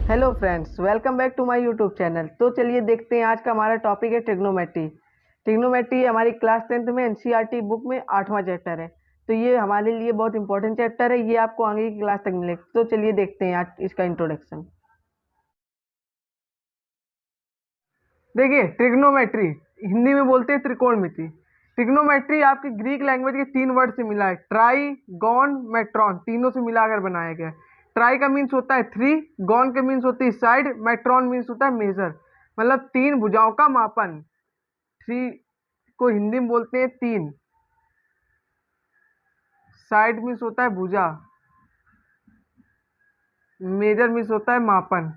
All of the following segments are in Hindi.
Hello friends, welcome back to my YouTube channel. तो चलिए देखते हैं आज का हमारा टॉपिक है ट्रिग्नोमेट्री। ट्रिग्नोमेट्री हमारी क्लास 10th में एनसीईआरटी बुक में 8वां चैप्टर है। तो ये हमारे लिए बहुत इंपॉर्टेंट चैप्टर है, ये आपको आगे की क्लास तक मिलेगा। तो चलिए देखते हैं आज इसका इंट्रोडक्शन। देखिए, ट्रिग्नोमेट्री हिंदी में बोलते हैं त्रिकोणमिति। ट्रिग्नोमेट्री आपकी ग्रीक लैंग्वेज के 3 वर्ड से मिला है, ट्राई, गॉन, मेट्रॉन, तीनों से मिलाकर बनाया गया है। ट्राई का मीन्स होता है 3, गॉन के मीन्स होती है साइड, मेट्रॉन मीन्स होता है मेजर, मतलब 3 भुजाओं का मापन। 3 को हिंदी में बोलते हैं 3। साइड मीन्स होता है भुजा, मेजर मीन्स होता है मापन,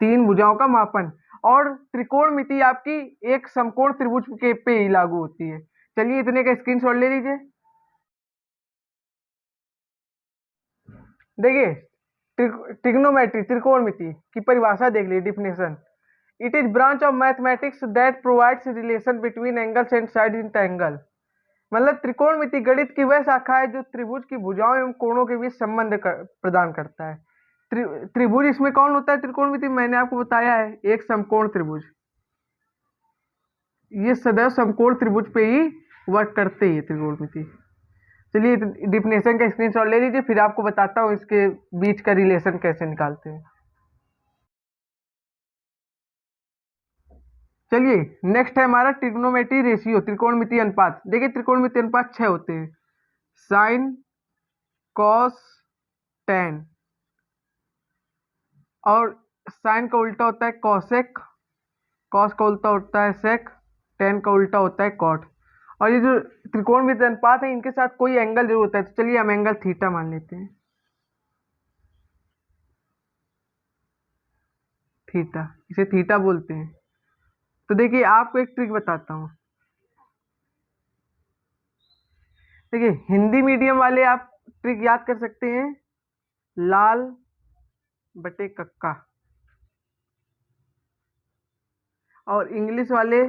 3 भुजाओं का मापन। और त्रिकोणमिति आपकी एक समकोण त्रिभुज के पे ही लागू होती है। चलिए इतने का स्क्रीनशॉट ले लीजिए। देखिए, ट्रिग्नोमेट्री त्रिकोणमिति की परिभाषा देख लीजिए, definition. It is branch of mathematics that provides relation between angles and side in triangle. मतलब त्रिकोणमिति गणित की वह शाखा है जो त्रिभुज की भुजाओं एवं कोणों के बीच संबंध प्रदान करता है। त्रिभुज इसमें कौन होता है त्रिकोणमिति? मैंने आपको बताया है, एक समकोण त्रिभुज। ये सदैव समकोण त्रिभुज पे ही वर्क करते ही त्रिकोणमिति। चलिए डिफिनेशन का स्क्रीनशॉट ले लीजिए, फिर आपको बताता हूँ इसके बीच का रिलेशन कैसे निकालते हैं। चलिए नेक्स्ट है हमारा ट्रिग्नोमेट्री रेशियो, त्रिकोणमिति अनुपात। देखिए त्रिकोणमिति अनुपात 6 होते हैं, साइन, कॉस, टेन। और साइन का उल्टा होता है कॉसेक, कॉस का उल्टा होता है सेक, टेन का उल्टा होता है कॉट। और ये जो त्रिकोणमिति अनुपात है इनके साथ कोई एंगल जरूर होता है। तो चलिए हम एंगल थीटा मान लेते हैं, थीटा, इसे थीटा बोलते हैं। तो देखिए आपको एक ट्रिक बताता हूँ। देखिए हिंदी मीडियम वाले आप ट्रिक याद कर सकते हैं, लाल बटे कक्का। और इंग्लिश वाले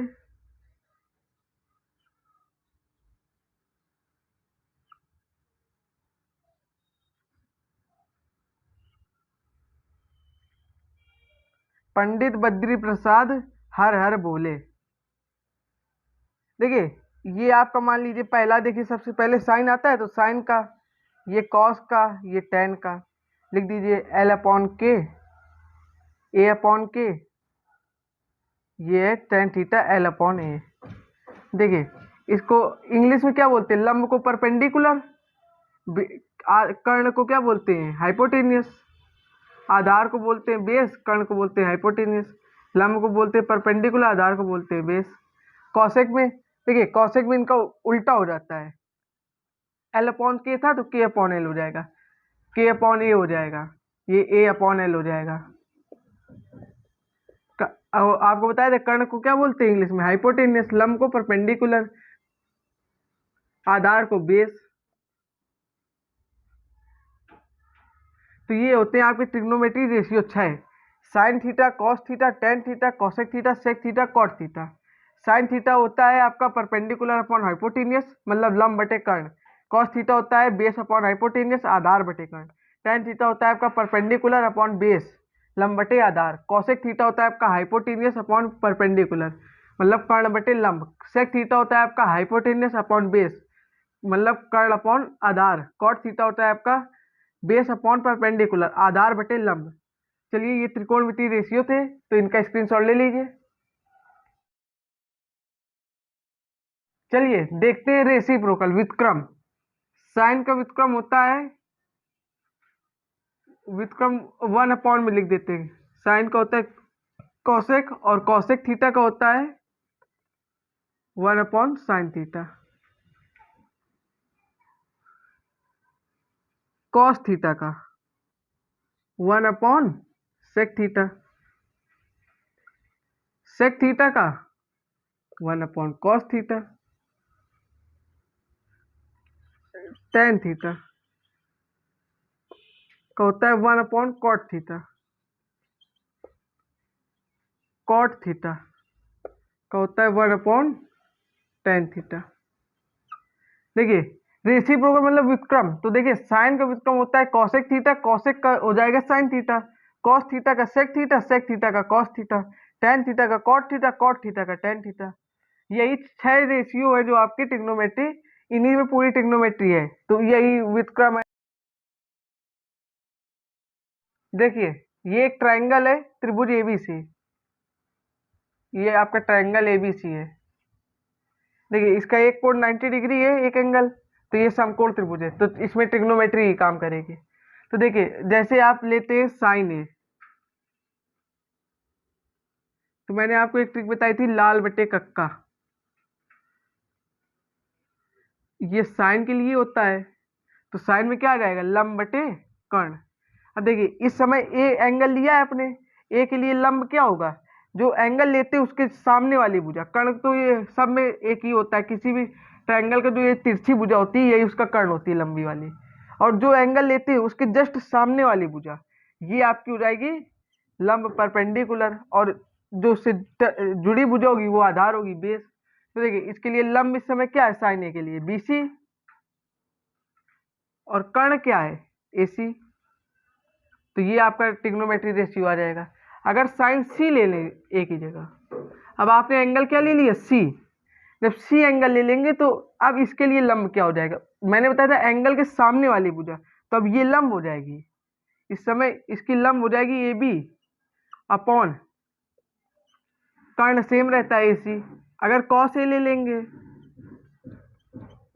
पंडित बद्री प्रसाद हर हर बोले। देखिए ये आपका मान लीजिए पहला, देखिए सबसे पहले साइन आता है तो साइन का, ये कॉस का, ये टेन का। लिख दीजिए एल अपॉन के, ए अपॉन के, ये है टेन थीटा एल अपॉन ए। देखिए इसको इंग्लिश में क्या बोलते हैं? लंब को परपेंडिकुलर, कर्ण को क्या बोलते हैं? हाइपोटेनियस। आधार को बोलते हैं बेस, कर्ण को बोलते हैं हाइपोटेनियस। लंब को बोलते हैं परपेंडिकुलर, आधार को बोलते हैं बेस। कौशिक में, देखिए कौशिक में इनका उल्टा हो जाता है, एल अपॉन के था तो के अपॉन एल हो जाएगा, के अपॉन ए हो जाएगा, ये ए अपॉन एल हो जाएगा। आपको बताया था कर्ण को क्या बोलते हैं इंग्लिश में? हाइपोटेनियस। लंब को परपेंडिकुलर, आधार को बेस। तो ये होते हैं आपके trigonometry ratio 6, sine theta, cos theta, tan theta, cosec theta, sec theta, cot theta. Sine theta होता है आपका परपेंडिकुलर अपॉन हाइपोटेनियस, मतलब लंब बटे कर्ण। कॉस थीटा होता है बेस अपॉन हाइपोटेनियस, आधार बटे कर्ण। टेन थीटा होता है आपका परपेंडिकुलर अपॉन बेस, लंब बटे आधार। कॉसेक थीटा होता है आपका हाइपोटेनियस अपॉन परपेंडिकुलर, मतलब कर्ण बटे लंब। सेक थीटा होता है आपका हाइपोटेनियस अपॉन बेस, मतलब कर्ण अपॉन आधार। कॉट थीटा होता है आपका बेस अपॉन परपेंडिकुलर, आधार बटे लंब। चलिए ये त्रिकोणमितीय रेशियो थे, तो इनका स्क्रीनशॉट ले लीजिए। चलिए देखते हैं रेसिप्रोकल, व्युत्क्रम। साइन का व्युत्क्रम होता है, व्युत्क्रम 1 अपॉन में लिख देते हैं। साइन का होता है कॉसेक, और कॉसेक थीटा का होता है 1 upon sine theta. Cos theta का 1 upon sec theta, sec theta का 1 upon cos theta. Tan theta का होता है 1 upon cot theta. Cot theta का होता है 1 अपॉन टेन थीटा। देखिए रेसिप्रोकल मतलब व्युत्क्रम। तो देखिए साइन का व्युत्क्रम होता है कॉसेक थीटा, कॉसेक का हो जाएगा साइन थीटा, कॉस थीटा का सेक थीटा, सेक थीटा का कॉस थीटा, टेन थीटा का कॉट थीटा, कॉट थीटा का टेन थीटा। यही 6 रेशियो है जो आपकी ट्रिग्नोमेट्री, इन्हीं में पूरी ट्रिग्नोमेट्री है। तो यही व्युत्क्रम है। देखिए ये एक ट्रायंगल है त्रिभुज एबीसी, ये आपका ट्रायंगल एबीसी है। देखिए इसका एक कोण 90 डिग्री है, एक एंगल, तो ये समकोण त्रिभुज है, तो इसमें ट्रिग्नोमेट्री ही काम करेगी। तो देखिए जैसे आप लेते हैं साइन ए, तो मैंने आपको एक ट्रिक बताई थी लाल बटे कक्का, ये साइन के लिए होता है। तो साइन में क्या आ जाएगा, लंब बटे कर्ण। अब देखिए इस समय ए एंगल लिया है आपने, ए के लिए लंब क्या होगा, जो एंगल लेते हैं उसके सामने वाली भुजा। कर्ण तो ये सब में एक ही होता है, किसी भी ट्रायंगल का जो ये तिरछी भुजा होती है यही उसका कर्ण होती है, लंबी वाली। और जो एंगल लेते हैं उसके जस्ट सामने वाली भुजा, ये आपकी हो जाएगी लंब परपेंडिकुलर, और जो उससे जुड़ी भुजा होगी वो आधार होगी, बेस। तो देखिए इसके लिए लंब इस समय क्या है, साइन ए के लिए बीसी, और कर्ण क्या है, एसी। तो ये आपका ट्रिग्नोमेट्री रेशियो आ जाएगा। अगर साइन सी ले लें ए की जगह, अब आपने एंगल क्या ले लिया, सी। जब सी एंगल ले लेंगे तो अब इसके लिए लंब क्या हो जाएगा, मैंने बताया था एंगल के सामने वाली भुजा, तो अब ये लंब हो जाएगी, इस समय इसकी लंब हो जाएगी ए बी अपॉन, कर्ण सेम रहता है एसी। अगर कॉस ए ले लेंगे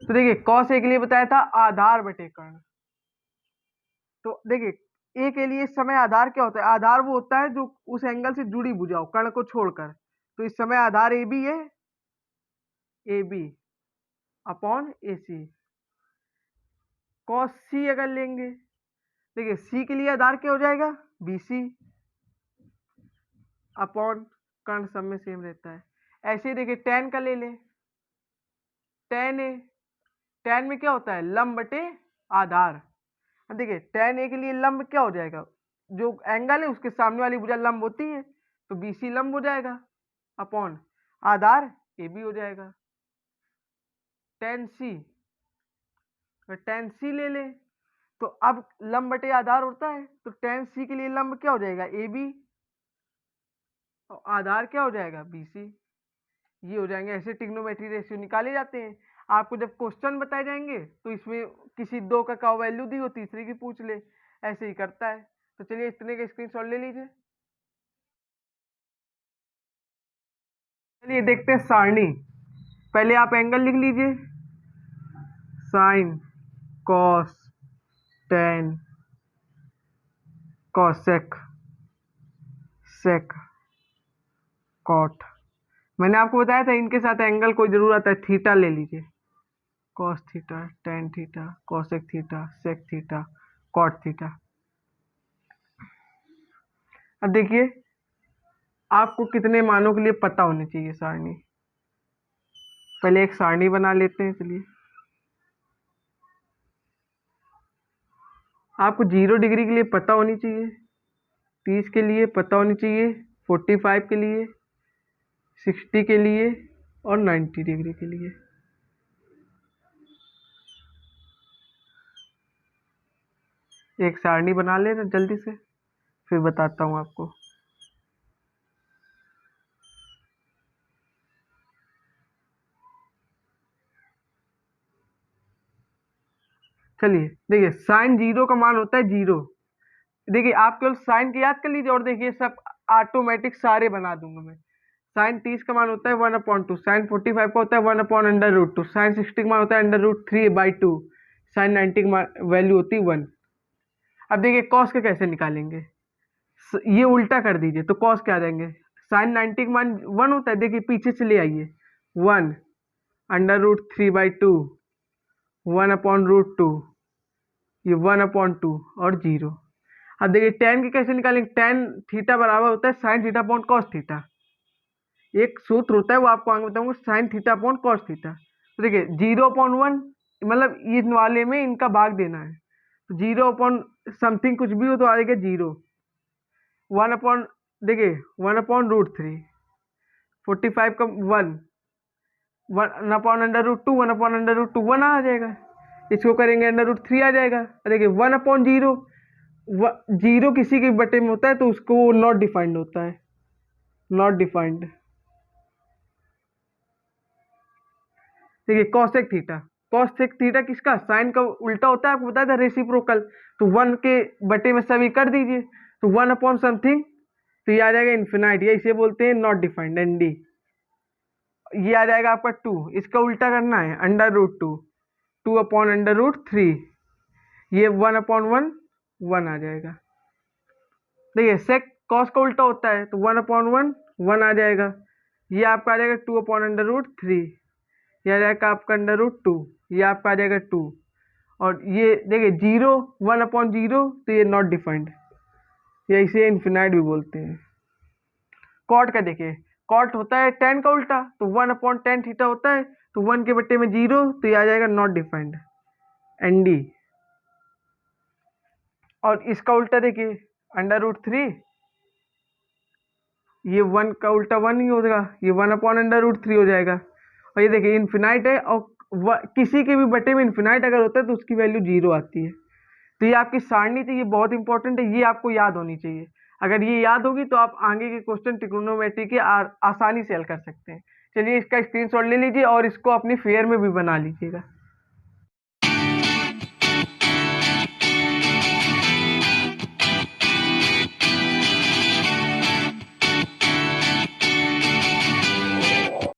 तो देखिए कॉस ए के लिए बताया था आधार बटे कर्ण। तो देखिए ए के लिए इस समय आधार क्या होता है, आधार वो होता है जो उस एंगल से जुड़ी भुजा हो कर्ण को छोड़कर। तो इस समय आधार ए बी है, A B upon A C. Cos C अगर लेंगे, देखिए सी के लिए आधार क्या हो जाएगा, बी सी अपॉन कर्ण सब में सेम रहता है। ऐसे ही देखिए टेन का ले लें, टेन ए, टेन में क्या होता है, लंब बटे आधार। अब देखिए टेन ए के लिए लंब क्या हो जाएगा, जो एंगल है उसके सामने वाली भुजा लंब होती है, तो बीसी लंब हो जाएगा अपॉन आधार ए बी हो जाएगा। टेन सी, टेन सी ले ले, तो अब लंब बटे आधार होता है, तो टेन सी के लिए लंब क्या हो जाएगा, ए बी, और आधार क्या हो जाएगा, बी सी। ये हो जाएंगे, ऐसे ट्रिग्नोमेट्री रेशियो निकाले जाते हैं। आपको जब क्वेश्चन बताए जाएंगे तो इसमें किसी दो का वैल्यू दी हो, तीसरे की पूछ ले, ऐसे ही करता है। तो चलिए इतने का स्क्रीनशॉट ले लीजिए। चलिए देखते हैं सारणी। पहले आप एंगल लिख लीजिए, साइन, कॉस, टेन, कॉसेक, सेक, कॉट। मैंने आपको बताया था इनके साथ एंगल कोई जरूर आता है, थीटा ले लीजिए, cos theta, tan theta, cosec theta, sec theta, cot theta. अब देखिए आपको कितने मानों के लिए पता होनी चाहिए सारणी। पहले एक सारणी बना लेते हैं। चलिए आपको 0 डिग्री के लिए पता होनी चाहिए, 30 के लिए पता होनी चाहिए, 45 के लिए, 60 के लिए और 90 डिग्री के लिए। एक सारणी बना लेना जल्दी से, फिर बताता हूँ आपको। चलिए देखिए साइन 0 का मान होता है 0। देखिए आप केवल साइन की याद कर लीजिए, और देखिए सब ऑटोमेटिक सारे बना दूंगा मैं। साइन 30 का मान होता है 1/2, साइन 45 का होता है 1/√2, साइन 60 का मान होता है √3/2, साइन 90 की वैल्यू होती है 1। अब देखिए कॉस का कैसे निकालेंगे, ये उल्टा कर दीजिए तो कॉस क्या आ जाएंगे, साइन 90 का मान 1 होता है, देखिए पीछे से ले आइए, 1/√3/2, 1/√2, ये 1/2 और 0। अब देखिए टेन की कैसे निकालेंगे, टेन थीटा बराबर होता है sine theta upon cos theta. एक सूत्र होता है वो आपको आगे बताऊंगा, sine theta upon cos theta. तो देखिए 0/1, मतलब इस वाले में इनका भाग देना है, तो 0 समथिंग कुछ भी हो तो आएगा 0। 1 अपॉन, देखिए 1/√3, 45 का 1, 1/√2, 1/√2 1 आ जाएगा। इसको करेंगे √3 आ जाएगा। देखिए 1/0, 0 किसी के बटे में होता है तो उसको वो नॉट डिफाइंड होता है, नॉट डिफाइंड। देखिए कॉसेक थीटा, कॉसेक थीटा किसका, साइन का उल्टा होता है, आपको बताया था रेसिप्रोकल। तो 1 के बटे में सभी कर दीजिए, तो 1/समथिंग, तो ये आ जाएगा इन्फिनाइट, ये इसे बोलते हैं नॉट डिफाइंड, ND। ये आ जाएगा आपका 2, इसका उल्टा करना है √2, 2/√3, ये 1/1, 1 आ जाएगा। देखिए सेक कॉस का उल्टा होता है तो 1/1, 1 आ जाएगा। ये आपका आ जाएगा 2/√3, ये आ जाएगा आपका √2, ये आपका आ जाएगा 2। और ये देखिए 0, 1/0, तो ये नॉट डिफाइंड, या इसे इन्फिनाइट भी बोलते हैं। कॉट का देखिए, कॉट होता है tan का उल्टा, तो 1/tan थीटा होता है, तो 1 के बट्टे में 0, तो ये आ जाएगा नॉट डिफाइंड, ND। और इसका उल्टा देखिए √3, ये 1 का उल्टा 1 ही होगा, ये 1/√3 हो जाएगा। और ये देखिए इन्फिनाइट है, और किसी के भी बटे में इन्फिनाइट अगर होता है तो उसकी वैल्यू 0 आती है। तो ये आपकी सारणी थी, ये बहुत इंपॉर्टेंट है, ये आपको याद होनी चाहिए। अगर ये याद होगी तो आप आगे के क्वेश्चन ट्रिग्नोमेट्री के आसानी से हल कर सकते हैं। चलिए इसका स्क्रीनशॉट ले लीजिए और इसको अपनी फेयर में भी बना लीजिएगा।